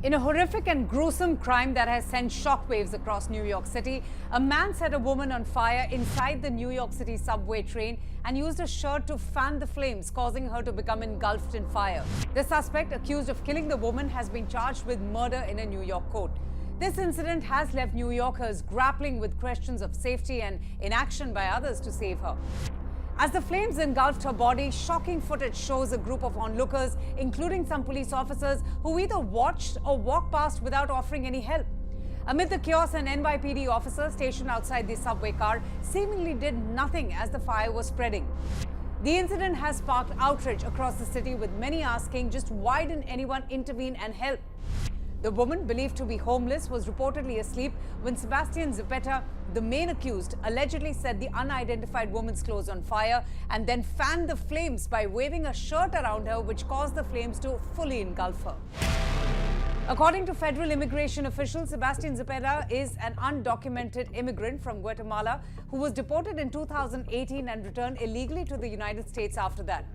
In a horrific and gruesome crime that has sent shockwaves across New York City, a man set a woman on fire inside the New York City subway train and used a shirt to fan the flames, causing her to become engulfed in fire. The suspect, accused of killing the woman, has been charged with murder in a New York court. This incident has left New Yorkers grappling with questions of safety and inaction by others to save her. As the flames engulfed her body, shocking footage shows a group of onlookers, including some police officers, who either watched or walked past without offering any help. Amid the chaos, an NYPD officer stationed outside the subway car seemingly did nothing as the fire was spreading. The incident has sparked outrage across the city, with many asking just why didn't anyone intervene and help? The woman, believed to be homeless, was reportedly asleep when Sebastian Zapata, the main accused, allegedly set the unidentified woman's clothes on fire and then fanned the flames by waving a shirt around her, which caused the flames to fully engulf her. According to federal immigration officials, Sebastian Zapata is an undocumented immigrant from Guatemala who was deported in 2018 and returned illegally to the United States after that.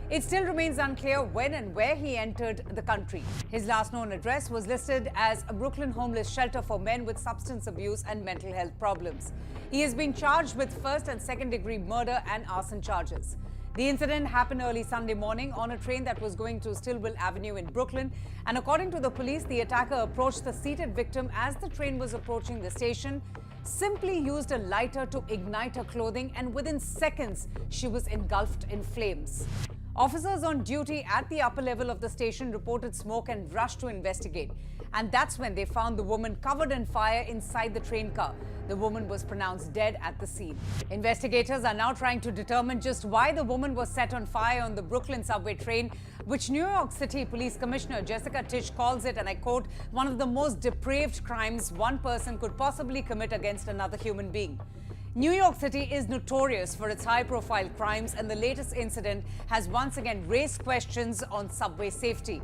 It still remains unclear when and where he entered the country. His last known address was listed as a Brooklyn homeless shelter for men with substance abuse and mental health problems. He has been charged with first and second degree murder and arson charges. The incident happened early Sunday morning on a train that was going to Stillwell Avenue in Brooklyn. And according to the police, the attacker approached the seated victim as the train was approaching the station, simply used a lighter to ignite her clothing, and within seconds, she was engulfed in flames. Officers on duty at the upper level of the station reported smoke and rushed to investigate. And that's when they found the woman covered in fire inside the train car. The woman was pronounced dead at the scene. Investigators are now trying to determine just why the woman was set on fire on the Brooklyn subway train, which New York City Police Commissioner Jessica Tisch calls it, and I quote, one of the most depraved crimes one person could possibly commit against another human being. New York City is notorious for its high-profile crimes, and the latest incident has once again raised questions on subway safety.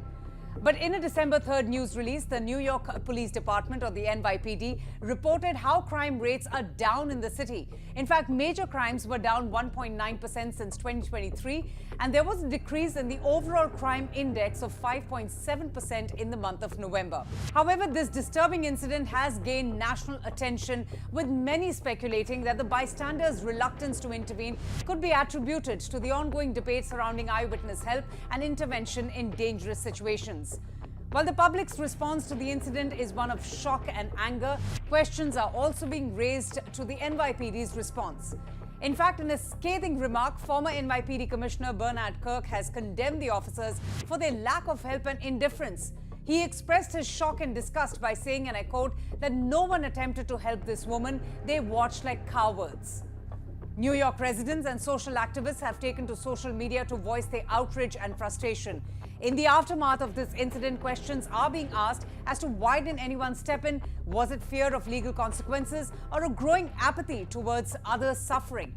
But in a December 3rd news release, the New York Police Department, or the NYPD, reported how crime rates are down in the city. In fact, major crimes were down 1.9% since 2023, and there was a decrease in the overall crime index of 5.7% in the month of November. However, this disturbing incident has gained national attention, with many speculating that the bystanders' reluctance to intervene could be attributed to the ongoing debate surrounding eyewitness help and intervention in dangerous situations. While the public's response to the incident is one of shock and anger, questions are also being raised to the NYPD's response. In fact, in a scathing remark, former NYPD Commissioner Bernard Kirk has condemned the officers for their lack of help and indifference. He expressed his shock and disgust by saying, and I quote, that no one attempted to help this woman. They watched like cowards. New York residents and social activists have taken to social media to voice their outrage and frustration. In the aftermath of this incident, questions are being asked as to why didn't anyone step in? Was it fear of legal consequences or a growing apathy towards others' suffering?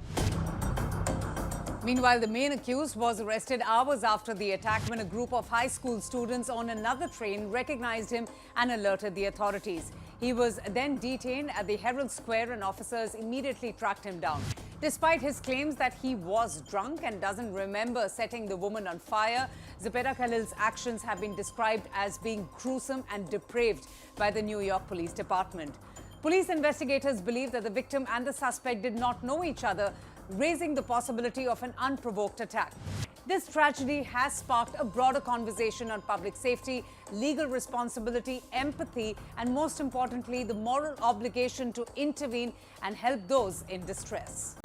Meanwhile, the main accused was arrested hours after the attack when a group of high school students on another train recognized him and alerted the authorities. He was then detained at the Herald Square, and officers immediately tracked him down. Despite his claims that he was drunk and doesn't remember setting the woman on fire, Zapata Khalil's actions have been described as being gruesome and depraved by the New York Police Department. Police investigators believe that the victim and the suspect did not know each other, raising the possibility of an unprovoked attack. This tragedy has sparked a broader conversation on public safety, legal responsibility, empathy, and most importantly, the moral obligation to intervene and help those in distress.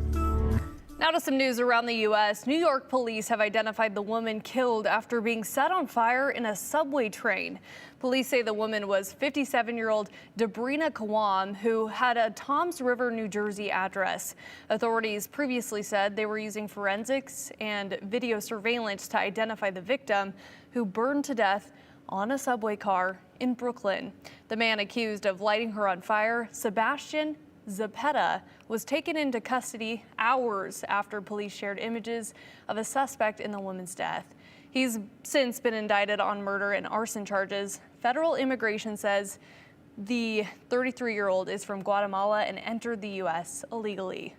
Now to some news around the U.S. New York police have identified the woman killed after being set on fire in a subway train. Police say the woman was 57-year-old Debrina Kawam, who had a Toms River, New Jersey address. Authorities previously said they were using forensics and video surveillance to identify the victim, who burned to death on a subway car in Brooklyn. The man accused of lighting her on fire, Sebastian Zapata, was taken into custody hours after police shared images of a suspect in the woman's death. He's since been indicted on murder and arson charges. Federal immigration says the 33-year-old is from Guatemala and entered the U.S. illegally.